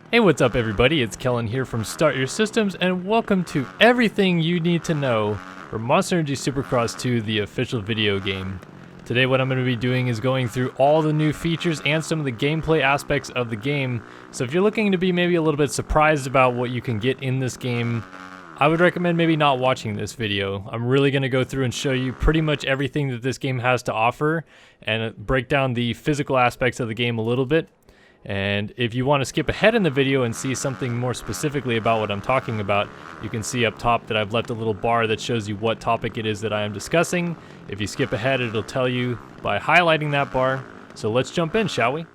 Hey, what's up everybody? It's Kellen here from Start Your Systems, and welcome to everything you need to know for Monster Energy Supercross 2, the official video game. Today what I'm going to be doing is going through all the new features and some of the gameplay aspects of the game. So if you're looking to be maybe a little bit surprised about what you can get in this game, I would recommend maybe not watching this video. I'm really going to go through and show you pretty much everything that this game has to offer and break down the physical aspects of the game a little bit. And if you want to skip ahead in the video and see something more specifically about what I'm talking about, you can see up top that I've left a little bar that shows you what topic it is that I am discussing. If you skip ahead, it'll tell you by highlighting that bar. So let's jump in, shall we?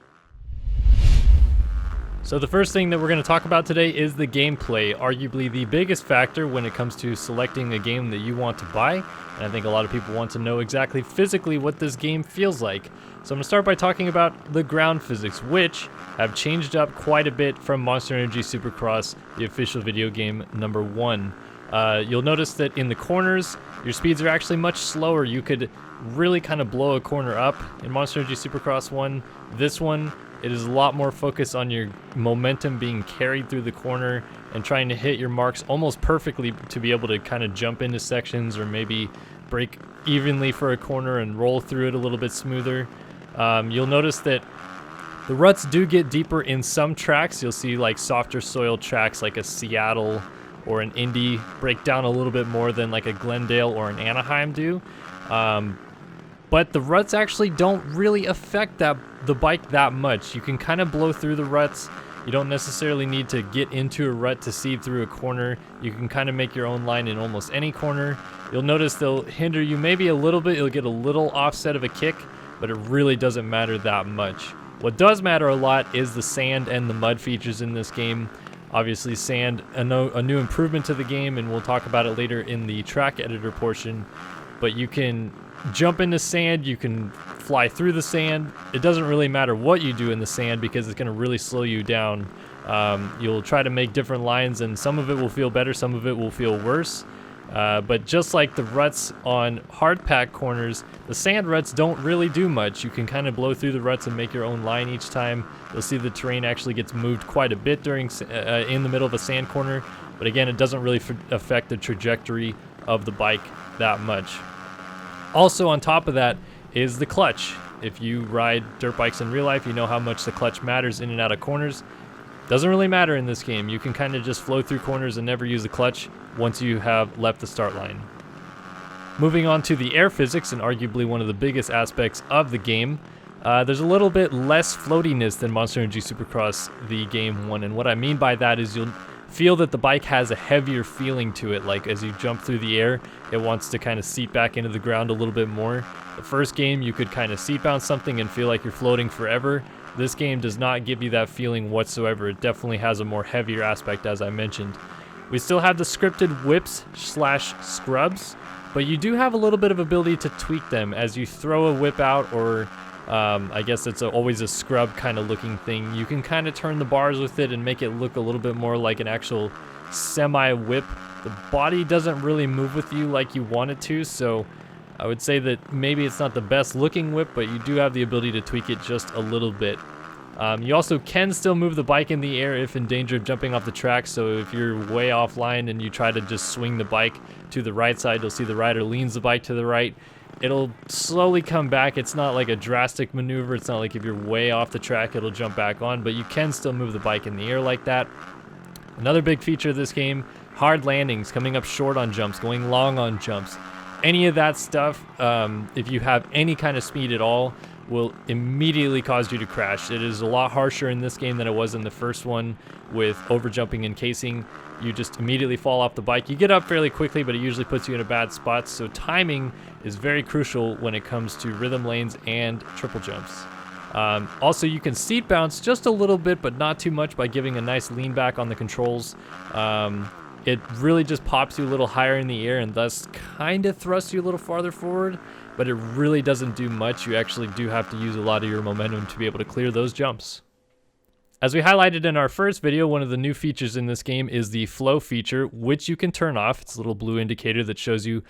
So the first thing that we're going to talk about today is the gameplay, arguably the biggest factor when it comes to selecting a game that you want to buy. And I think a lot of people want to know exactly physically what this game feels like. So I'm going to start by talking about the ground physics, which have changed up quite a bit from Monster Energy Supercross, the official video game number 1. You'll notice that in the corners, your speeds are actually much slower. You could really kind of blow a corner up in Monster Energy Supercross 1. This one, it is a lot more focused on your momentum being carried through the corner and trying to hit your marks almost perfectly to be able to kind of jump into sections or maybe brake evenly for a corner and roll through it a little bit smoother. You'll notice that the ruts do get deeper in some tracks. You'll see like softer soil tracks like a Seattle or an Indy break down a little bit more than like a Glendale or an Anaheim do. But the ruts actually don't really affect the bike that much. You can kind of blow through the ruts. You don't necessarily need to get into a rut to see through a corner. You can kind of make your own line in almost any corner. You'll notice they'll hinder you maybe a little bit. You'll get a little offset of a kick, but it really doesn't matter that much. What does matter a lot is the sand and the mud features in this game. Obviously sand, a new improvement to the game, and we'll talk about it later in the track editor portion. But you can jump into sand, you can fly through the sand. It doesn't really matter what you do in the sand because it's going to really slow you down. You'll try to make different lines, and some of it will feel better, some of it will feel worse. But just like the ruts on hard pack corners, the sand ruts don't really do much. You can kind of blow through the ruts and make your own line each time. You'll see the terrain actually gets moved quite a bit during in the middle of a sand corner, but again, it doesn't really affect the trajectory of the bike that much. Also on top of that is the clutch. If you ride dirt bikes in real life, you know how much the clutch matters in and out of corners. Doesn't really matter in this game. You can kind of just flow through corners and never use the clutch once you have left the start line. Moving on to the air physics, and arguably one of the biggest aspects of the game, there's a little bit less floatiness than Monster Energy Supercross, the game 1. And what I mean by that is you'll feel that the bike has a heavier feeling to it. Like as you jump through the air, it wants to kind of seat back into the ground a little bit more. The first game, you could kind of seat bounce something and feel like you're floating forever. This game does not give you that feeling whatsoever. It definitely has a more heavier aspect, as I mentioned. We still have the scripted whips / scrubs, but you do have a little bit of ability to tweak them as you throw a whip out, or I guess it's always a scrub kind of looking thing. You can kind of turn the bars with it and make it look a little bit more like an actual semi-whip. The body doesn't really move with you like you want it to, so I would say that maybe it's not the best looking whip, but you do have the ability to tweak it just a little bit. You also can still move the bike in the air if in danger of jumping off the track, so if you're way offline and you try to just swing the bike to the right side, you'll see the rider leans the bike to the right. It'll slowly come back. It's not like a drastic maneuver. It's not like if you're way off the track, it'll jump back on, but you can still move the bike in the air like that. Another big feature of this game, hard landings, coming up short on jumps, going long on jumps. Any of that stuff, if you have any kind of speed at all, will immediately cause you to crash. It is a lot harsher in this game than it was in the first one with overjumping and casing. You just immediately fall off the bike. You get up fairly quickly, but it usually puts you in a bad spot, so timing is very crucial when it comes to rhythm lanes and triple jumps. Also, you can seat bounce just a little bit, but not too much, by giving a nice lean back on the controls. It really just pops you a little higher in the air and thus kind of thrusts you a little farther forward, but it really doesn't do much. You actually do have to use a lot of your momentum to be able to clear those jumps. As we highlighted in our first video, one of the new features in this game is the flow feature, which you can turn off. It's a little blue indicator that shows you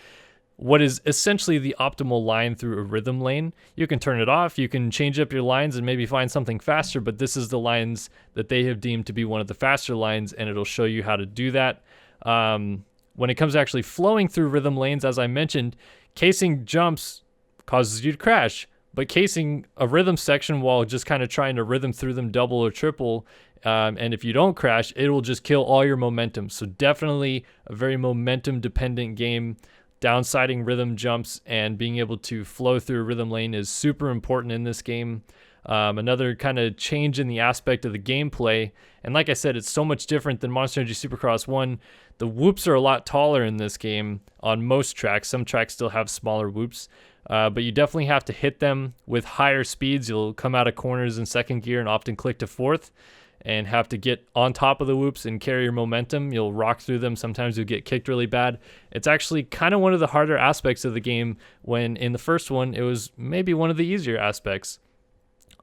what is essentially the optimal line through a rhythm lane. You can turn it off, you can change up your lines and maybe find something faster, but this is the lines that they have deemed to be one of the faster lines, and it'll show you how to do that. When it comes to actually flowing through rhythm lanes, as I mentioned, casing jumps causes you to crash, but casing a rhythm section while just kind of trying to rhythm through them double or triple, and if you don't crash, it will just kill all your momentum. So definitely a very momentum dependent game. Downsiding rhythm jumps and being able to flow through a rhythm lane is super important in this game. Another kind of change in the aspect of the gameplay, and like I said, it's so much different than Monster Energy Supercross 1. The whoops are a lot taller in this game on most tracks. Some tracks still have smaller whoops, but you definitely have to hit them with higher speeds. You'll come out of corners in second gear and often click to fourth and have to get on top of the whoops and carry your momentum. You'll rock through them. Sometimes you'll get kicked really bad. It's actually kind of one of the harder aspects of the game, when in the first one, it was maybe one of the easier aspects.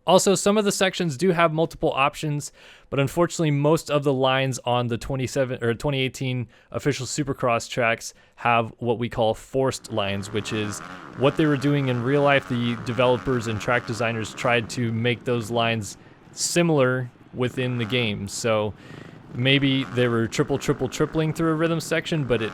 Also, some of the sections do have multiple options, but unfortunately, most of the lines on the 2018 official Supercross tracks have what we call forced lines, which is what they were doing in real life. The developers and track designers tried to make those lines similar within the game. So maybe they were tripling through a rhythm section, but it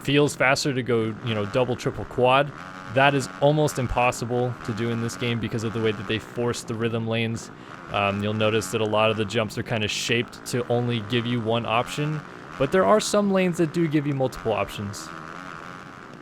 feels faster to go, double, triple, quad. That is almost impossible to do in this game because of the way that they force the rhythm lanes. You'll notice that a lot of the jumps are kind of shaped to only give you one option, but there are some lanes that do give you multiple options.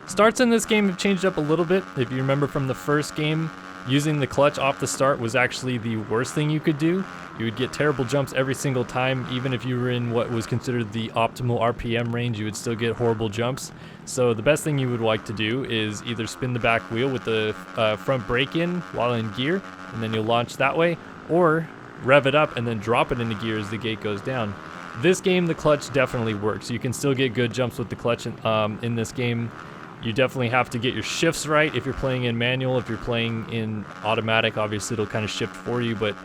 Starts in this game have changed up a little bit. If you remember from the first game, using the clutch off the start was actually the worst thing you could do. You would get terrible jumps every single time. Even if you were in what was considered the optimal RPM range, you would still get horrible jumps. So the best thing you would like to do is either spin the back wheel with the front brake in while in gear, and then you'll launch that way, or rev it up and then drop it into gear as the gate goes down. This game, the clutch definitely works. You can still get good jumps with the clutch in this game. You definitely have to get your shifts right if you're playing in manual. If you're playing in automatic, obviously it'll kind of shift for you, but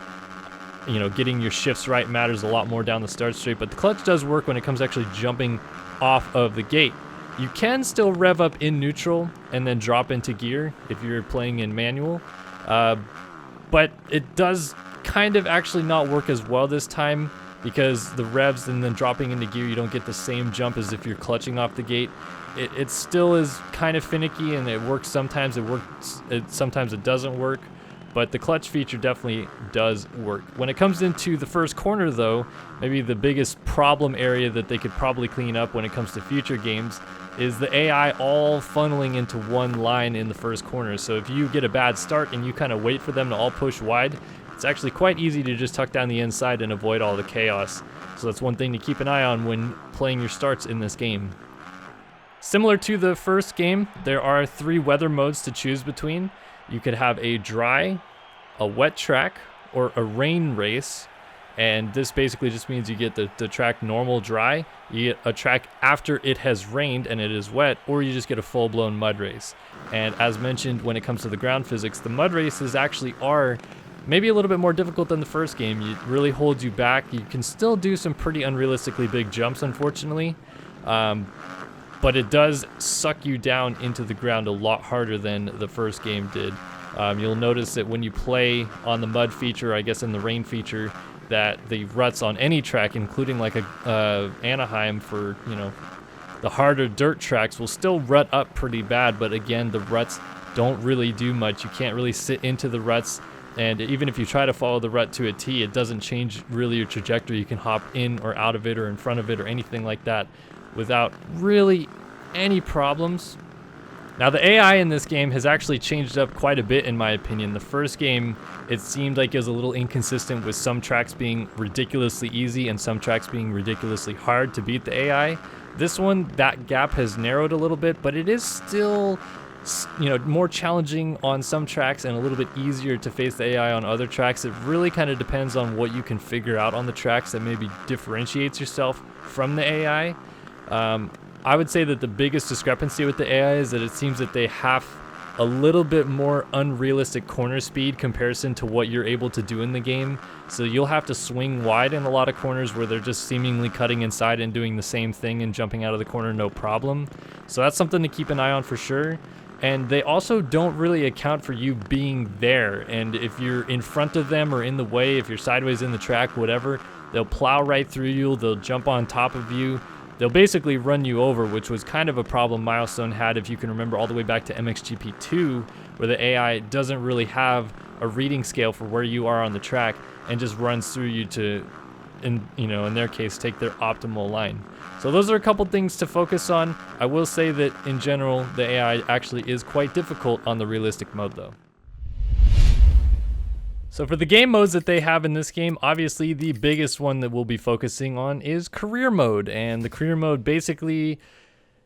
getting your shifts right matters a lot more down the start straight. But the clutch does work when it comes to actually jumping off of the gate. You can still rev up in neutral and then drop into gear if you're playing in manual, but it does kind of actually not work as well this time, because the revs and then dropping into gear, you don't get the same jump as if you're clutching off the gate. It still is kind of finicky, and it works sometimes. Sometimes it doesn't work, but the clutch feature definitely does work. When it comes into the first corner, though, maybe the biggest problem area that they could probably clean up when it comes to future games is the AI all funneling into one line in the first corner. So if you get a bad start and you kind of wait for them to all push wide, it's actually quite easy to just tuck down the inside and avoid all the chaos. So that's one thing to keep an eye on when playing your starts in this game. Similar to the first game, there are 3 weather modes to choose between. You could have a dry, a wet track, or a rain race. And this basically just means you get the track normal dry, you get a track after it has rained and it is wet, or you just get a full-blown mud race. And as mentioned, when it comes to the ground physics, the mud races actually are maybe a little bit more difficult than the first game. It really holds you back. You can still do some pretty unrealistically big jumps, unfortunately. But it does suck you down into the ground a lot harder than the first game did. You'll notice that when you play on the mud feature, I guess in the rain feature, that the ruts on any track, including like a Anaheim for, the harder dirt tracks, will still rut up pretty bad. But again, the ruts don't really do much. You can't really sit into the ruts. And even if you try to follow the rut to a T, it doesn't change really your trajectory. You can hop in or out of it or in front of it or anything like that without really any problems. Now, the AI in this game has actually changed up quite a bit, in my opinion. The first game, it seemed like it was a little inconsistent, with some tracks being ridiculously easy and some tracks being ridiculously hard to beat the AI. This one, that gap has narrowed a little bit, but it is still, more challenging on some tracks and a little bit easier to face the AI on other tracks. It really kind of depends on what you can figure out on the tracks that maybe differentiates yourself from the AI. I would say that the biggest discrepancy with the AI is that it seems that they half a little bit more unrealistic corner speed comparison to what you're able to do in the game. So you'll have to swing wide in a lot of corners where they're just seemingly cutting inside and doing the same thing and jumping out of the corner no problem. So that's something to keep an eye on for sure. And they also don't really account for you being there. And if you're in front of them or in the way, if you're sideways in the track, whatever, they'll plow right through you, they'll jump on top of you. They'll basically run you over, which was kind of a problem Milestone had, if you can remember, all the way back to MXGP2, where the AI doesn't really have a reading scale for where you are on the track and just runs through you to, in their case, take their optimal line. So those are a couple things to focus on. I will say that in general, the AI actually is quite difficult on the realistic mode though. So for the game modes that they have in this game, obviously the biggest one that we'll be focusing on is career mode. And the career mode basically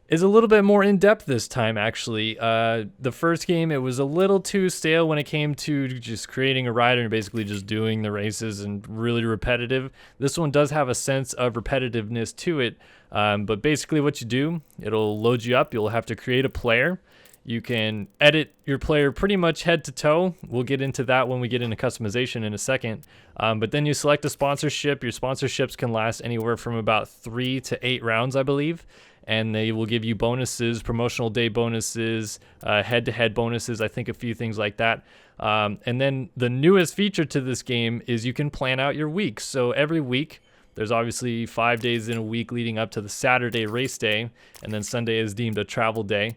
is a little bit more in-depth this time, actually. The first game, it was a little too stale when it came to just creating a rider and basically just doing the races and really repetitive. This one does have a sense of repetitiveness to it, but basically what you do, it'll load you up. You'll have to create a player. You can edit your player pretty much head to toe. We'll get into that when we get into customization in a second. But then you select a sponsorship. Your sponsorships can last anywhere from about 3 to 8 rounds, I believe. And they will give you bonuses, promotional day bonuses, head-to-head bonuses, I think a few things like that. And then the newest feature to this game is you can plan out your week. So every week, there's obviously 5 days in a week leading up to the Saturday race day, and then Sunday is deemed a travel day.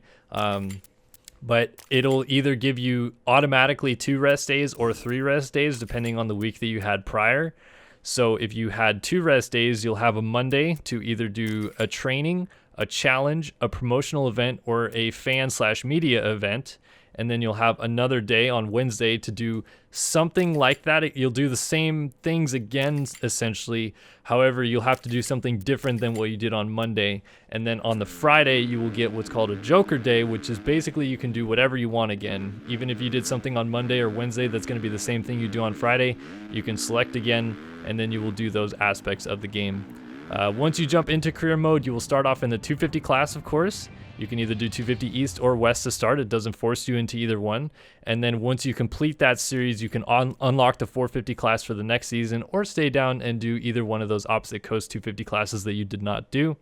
But it'll either give you automatically 2 rest days or 3 rest days, depending on the week that you had prior. So if you had 2 rest days, you'll have a Monday to either do a training, a challenge, a promotional event, or a fan/media event. And then you'll have another day on Wednesday to do something like that. You'll do the same things again, essentially. However, you'll have to do something different than what you did on Monday. And then on the Friday, you will get what's called a Joker Day, which is basically you can do whatever you want again. Even if you did something on Monday or Wednesday, that's going to be the same thing you do on Friday. You can select again, and then you will do those aspects of the game. Once you jump into career mode, you will start off in the 250 class, of course. You can either do 250 East or West to start. It doesn't force you into either one. And then once you complete that series, you can unlock the 450 class for the next season, or stay down and do either one of those opposite coast 250 classes that you did not do.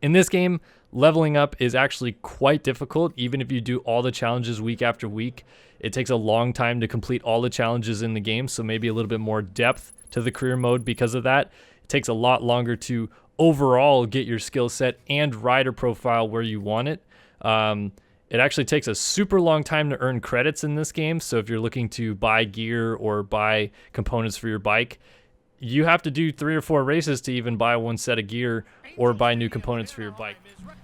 In this game, leveling up is actually quite difficult. Even if you do all the challenges week after week, it takes a long time to complete all the challenges in the game, so maybe a little bit more depth to the career mode because of that. It takes a lot longer to overall get your skill set and rider profile where you want it. It actually takes a super long time to earn credits in this game. So if you're looking to buy gear or buy components for your bike, you have to do 3 or 4 races to even buy one set of gear or buy new components for your bike.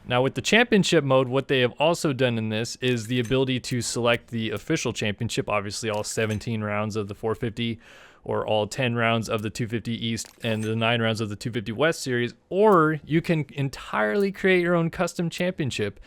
Now with the championship mode, what they have also done in this is the ability to select the official championship, obviously all 17 rounds of the 450, or all 10 rounds of the 250 East and the 9 rounds of the 250 West series, or you can entirely create your own custom championship.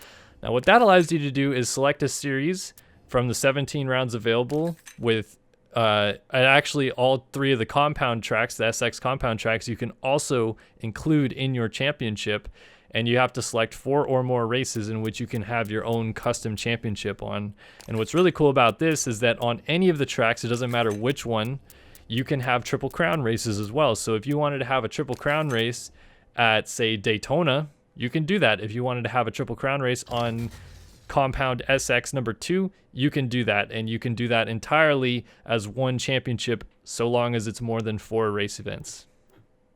Now what that allows you to do is select a series from the 17 rounds available with actually all 3 of the compound tracks, the SX compound tracks, you can also include in your championship, and you have to select 4 or more races in which you can have your own custom championship on. And what's really cool about this is that on any of the tracks, it doesn't matter which one, you can have Triple Crown races as well. So if you wanted to have a Triple Crown race at, say, Daytona, you can do that. If you wanted to have a Triple Crown race on Compound SX number 2, you can do that. And you can do that entirely as one championship, so long as it's more than 4 race events.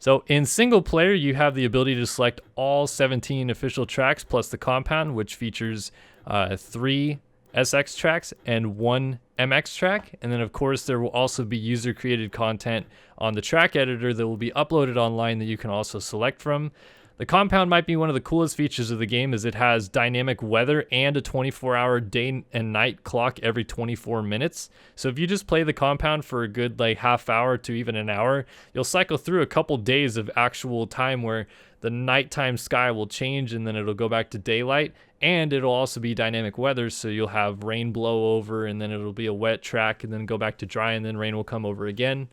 So in single player, you have the ability to select all 17 official tracks plus the compound, which features 3 SX tracks and 1 MX track. And then of course there will also be user created content on the track editor that will be uploaded online that you can also select from. The compound might be one of the coolest features of the game, as it has dynamic weather and a 24-hour day and night clock every 24 minutes. So if you just play the compound for a good half hour to even an hour, you'll cycle through a couple days of actual time where the nighttime sky will change and then it'll go back to daylight, and it'll also be dynamic weather, so you'll have rain blow over and then it'll be a wet track and then go back to dry and then rain will come over again.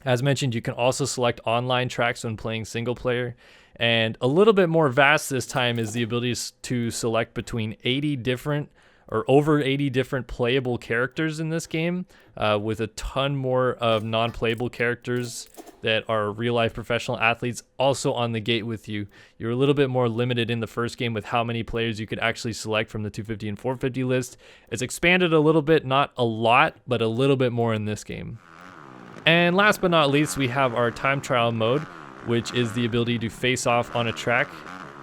As mentioned, you can also select online tracks when playing single player. And a little bit more vast this time is the ability to select between 80 different or over 80 different playable characters in this game, with a ton more of non-playable characters that are real-life professional athletes also on the gate with you. You're a little bit more limited in the first game with how many players you could actually select from the 250 and 450 list. It's expanded a little bit, not a lot, but a little bit more in this game. And last but not least, we have our time trial mode, which is the ability to face off on a track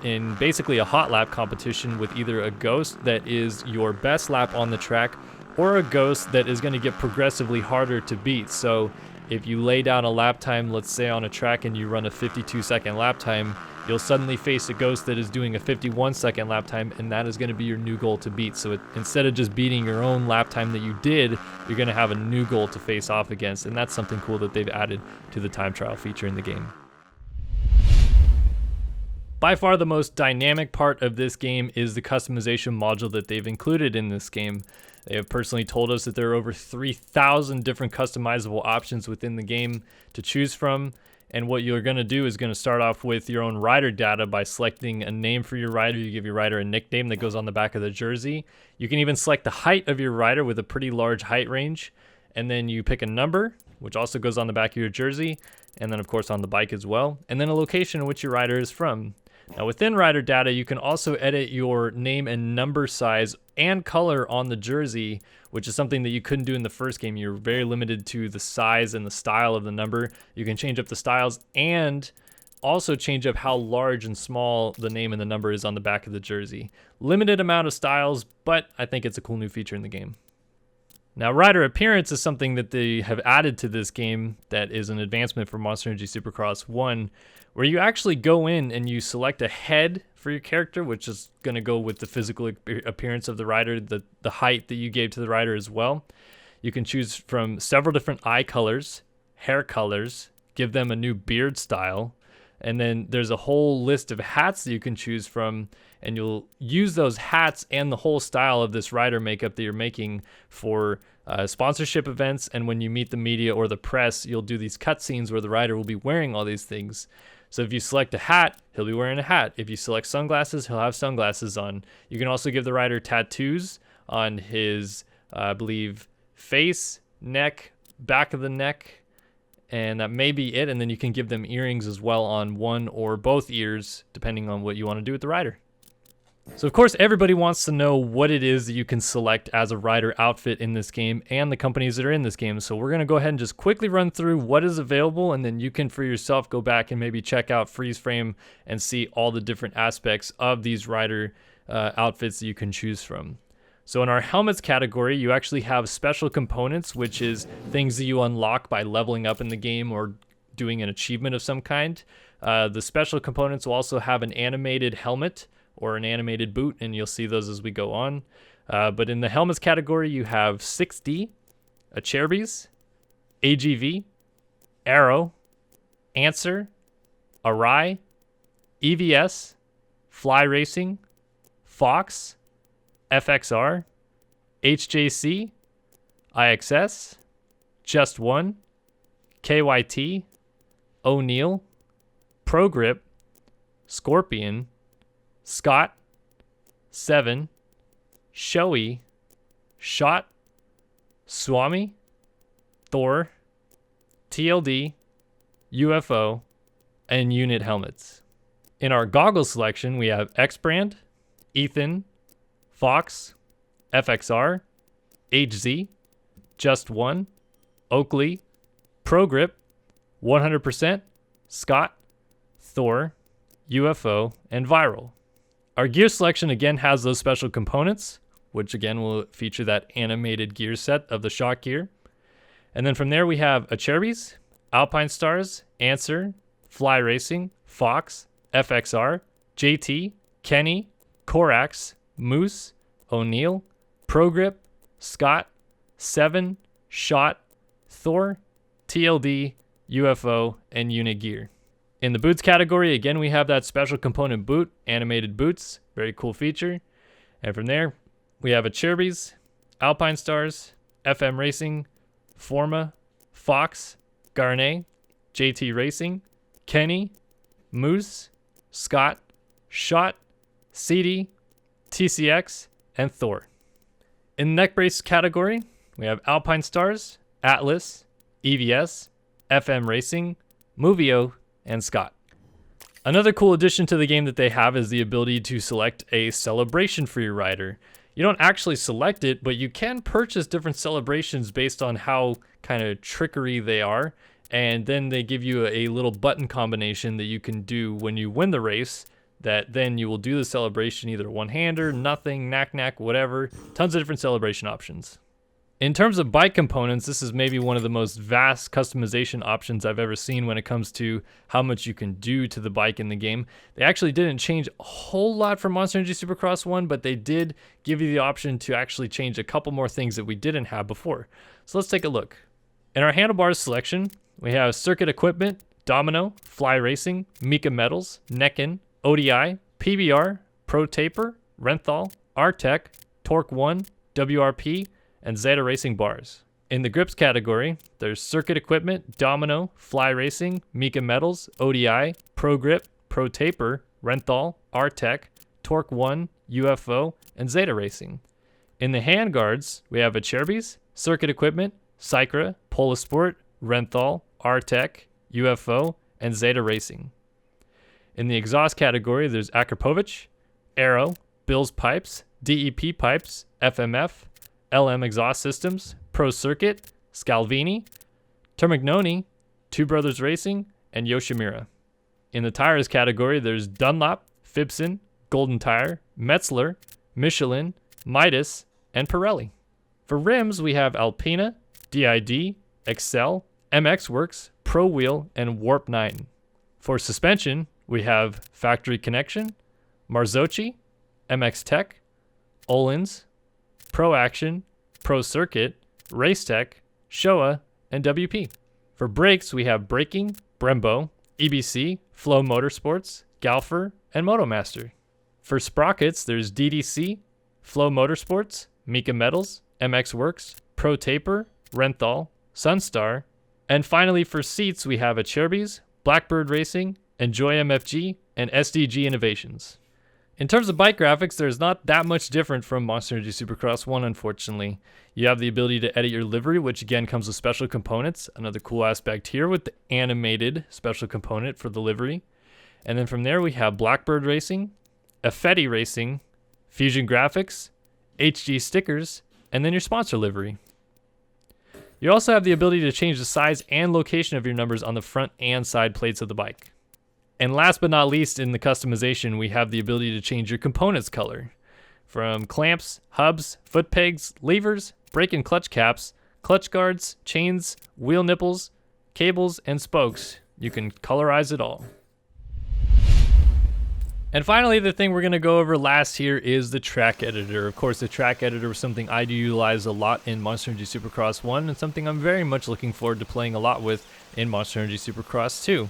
in basically a hot lap competition with either a ghost that is your best lap on the track or a ghost that is going to get progressively harder to beat. So if you lay down a lap time, let's say on a track, and you run a 52-second lap time, you'll suddenly face a ghost that is doing a 51-second lap time, and that is going to be your new goal to beat. So instead of just beating your own lap time that you did, you're going to have a new goal to face off against, and that's something cool that they've added to the time trial feature in the game. By far the most dynamic part of this game is the customization module that they've included in this game. They have personally told us that there are over 3,000 different customizable options within the game to choose from. And what you're going to do is going to start off with your own rider data by selecting a name for your rider. You give your rider a nickname that goes on the back of the jersey. You can even select the height of your rider with a pretty large height range. And then you pick a number, which also goes on the back of your jersey. And then, of course, on the bike as well. And then a location in which your rider is from. Now within rider data, you can also edit your name and number size and color on the jersey, which is something that you couldn't do in the first game. You're very limited to the size and the style of the number. You can change up the styles and also change up how large and small the name and the number is on the back of the jersey. Limited amount of styles, but I think it's a cool new feature in the game. Now, rider appearance is something that they have added to this game that is an advancement for Monster Energy Supercross 1, where you actually go in and you select a head for your character, which is going to go with the physical appearance of the rider, the height that you gave to the rider as well. You can choose from several different eye colors, hair colors, give them a new beard style, and then there's a whole list of hats that you can choose from, and you'll use those hats and the whole style of this rider makeup that you're making for sponsorship events. And when you meet the media or the press, you'll do these cutscenes where the rider will be wearing all these things. So if you select a hat, he'll be wearing a hat. If you select sunglasses, he'll have sunglasses on. You can also give the rider tattoos on his, I believe, face, neck, back of the neck, and that may be it. And then you can give them earrings as well on one or both ears, depending on what you want to do with the rider. So of course, everybody wants to know what it is that you can select as a rider outfit in this game and the companies that are in this game. So we're going to go ahead and just quickly run through what is available, and then you can for yourself go back and maybe check out Freeze Frame and see all the different aspects of these rider outfits that you can choose from. So in our helmets category, you actually have special components, which is things that you unlock by leveling up in the game or doing an achievement of some kind. The special components will also have an animated helmet or an animated boot, and you'll see those as we go on. But in the helmets category, you have 6D, Acherbis, AGV, Arrow, Answer, Arai, EVS, Fly Racing, Fox, FXR, HJC, IXS, Just One, KYT, O'Neill, Pro Grip, Scorpion, Scott, 7, Shoei, Shot, Swami, Thor, TLD, UFO, and Unit helmets. In our goggle selection, we have X Brand, Ethan, Fox, FXR, HZ, Just One, Oakley, Pro Grip, 100%, Scott, Thor, UFO, and Viral. Our gear selection again has those special components, which again will feature that animated gear set of the shock gear. And then from there we have Acherbis, Alpine Stars, Answer, Fly Racing, Fox, FXR, JT, Kenny, Korax, Moose, O'Neill, Pro Grip, Scott, 7, Shot, Thor, TLD, UFO, and Unit gear. In the boots category, again, we have that special component boot, animated boots, very cool feature. And from there, we have Acherbis, Alpine Stars, FM Racing, Forma, Fox, Garnet, JT Racing, Kenny, Moose, Scott, Shot, CD, TCX, and Thor. In the neck brace category, we have Alpine Stars, Atlas, EVS, FM Racing, Movio, and Scott. Another cool addition to the game that they have is the ability to select a celebration for your rider. You don't actually select it, but you can purchase different celebrations based on how kind of trickery they are. And then they give you a little button combination that you can do when you win the race, that then you will do the celebration either one-hander, nothing, knack, whatever. Tons of different celebration options. In terms of bike components, this is maybe one of the most vast customization options I've ever seen when it comes to how much you can do to the bike in the game. They actually didn't change a whole lot from Monster Energy Supercross 1, but they did give you the option to actually change a couple more things that we didn't have before. So let's take a look. In our handlebars selection, we have Circuit Equipment, Domino, Fly Racing, Mika Metals, Neckin, ODI, PBR, Pro Taper, Renthal, RTEC, Torque 1, WRP, and Zeta Racing bars. In the grips category, there's Circuit Equipment, Domino, Fly Racing, Mika Metals, ODI, Pro Grip, Pro Taper, Renthal, RTEC, Torque 1, UFO, and Zeta Racing. In the hand guards, we have Acerbis, Circuit Equipment, Sycra, Polasport, Renthal, RTEC, UFO, and Zeta Racing. In the exhaust category, there's Akrapovic, Aero, Bill's Pipes, DEP Pipes, FMF, LM Exhaust Systems, Pro Circuit, Scalvini, Termignoni, Two Brothers Racing, and Yoshimura. In the tires category, there's Dunlop, Fibson, Golden Tire, Metzler, Michelin, Midas, and Pirelli. For rims, we have Alpina, DID, Excel, MX Works, Pro Wheel, and Warp 9. For suspension, we have Factory Connection, Marzocchi, MX Tech, Ohlins, Pro Action, Pro Circuit, Racetech, Showa, and WP. For brakes, we have Braking, Brembo, EBC, Flow Motorsports, Galfer, and Motomaster. For sprockets, there's DDC, Flow Motorsports, Mika Metals, MX Works, Pro Taper, Renthal, Sunstar, and finally for seats, we have Acerbis, Blackbird Racing, Enjoy MFG, and SDG Innovations. In terms of bike graphics, there's not that much different from Monster Energy Supercross 1, unfortunately. You have the ability to edit your livery, which again comes with special components. Another cool aspect here with the animated special component for the livery. And then from there we have Blackbird Racing, Effetti Racing, Fusion Graphics, HG stickers, and then your sponsor livery. You also have the ability to change the size and location of your numbers on the front and side plates of the bike. And last but not least, in the customization, we have the ability to change your components color. From clamps, hubs, foot pegs, levers, brake and clutch caps, clutch guards, chains, wheel nipples, cables, and spokes. You can colorize it all. And finally, the thing we're going to go over last here is the track editor. Of course, the track editor was something I do utilize a lot in Monster Energy Supercross 1 and something I'm very much looking forward to playing a lot with in Monster Energy Supercross 2.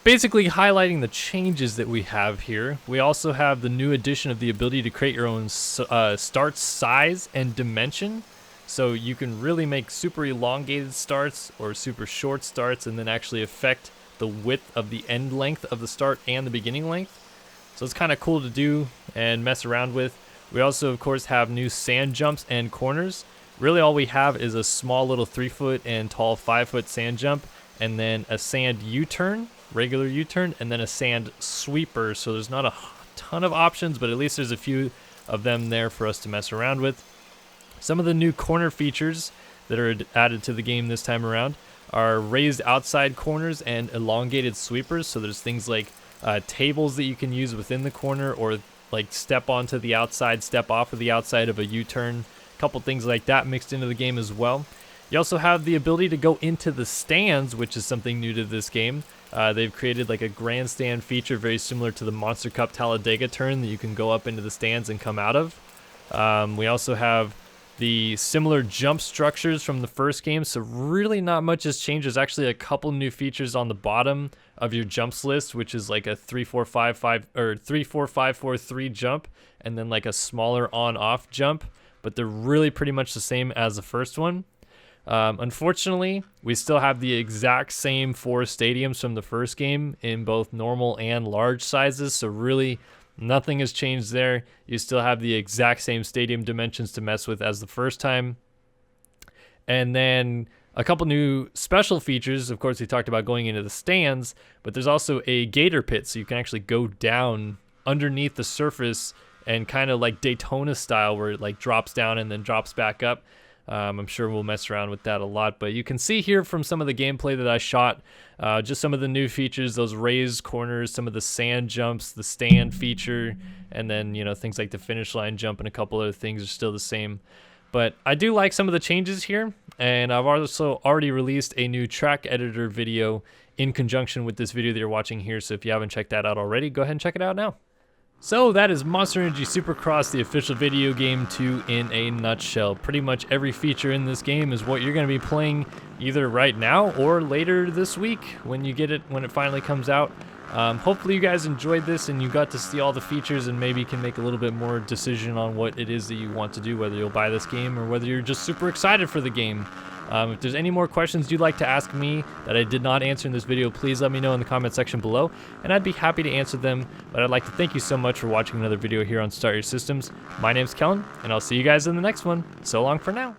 Basically highlighting the changes that we have here. We also have the new addition of the ability to create your own start size and dimension. So you can really make super elongated starts or super short starts and then actually affect the width of the end length of the start and the beginning length. So it's kind of cool to do and mess around with. We also, of course, have new sand jumps and corners. Really all we have is a small little 3-foot and tall 5-foot sand jump and then a sand U-turn, regular U-turn, and then a sand sweeper. So there's not a ton of options, but at least there's a few of them there for us to mess around with. Some of the new corner features that are added to the game this time around are raised outside corners and elongated sweepers. So there's things like tables that you can use within the corner, or like step onto the outside, step off of the outside of a U-turn. A couple things like that mixed into the game as well. You also have the ability to go into the stands, which is something new to this game. They've created like a grandstand feature very similar to the Monster Cup Talladega turn that you can go up into the stands and come out of. We also have the similar jump structures from the first game, so really not much has changed. There's actually a couple new features on the bottom of your jumps list, which is like a 3-4-5-5 or 3-4-5-4-3 jump, and then like a smaller on-off jump, but they're really pretty much the same as the first one. Unfortunately, we still have the exact same 4 stadiums from the first game in both normal and large sizes, so really nothing has changed there. You still have the exact same stadium dimensions to mess with as the first time. And then a couple new special features. Of course, we talked about going into the stands, but there's also a gator pit, so you can actually go down underneath the surface and kind of like Daytona style, where it like drops down and then drops back up. I'm sure we'll mess around with that a lot, but you can see here from some of the gameplay that I shot, just some of the new features, those raised corners, some of the sand jumps, the stand feature, and then, you know, things like the finish line jump and a couple other things are still the same. But I do like some of the changes here, and I've also already released a new track editor video in conjunction with this video that you're watching here, so if you haven't checked that out already, go ahead and check it out now. So that is Monster Energy Supercross, the official video game 2 in a nutshell. Pretty much every feature in this game is what you're going to be playing either right now or later this week when you get it, when it finally comes out. Hopefully you guys enjoyed this and you got to see all the features and maybe can make a little bit more decision on what it is that you want to do, whether you'll buy this game or whether you're just super excited for the game. If there's any more questions you'd like to ask me that I did not answer in this video, please let me know in the comment section below, and I'd be happy to answer them. But I'd like to thank you so much for watching another video here on Start Your Systems. My name's Kellen, and I'll see you guys in the next one. So long for now.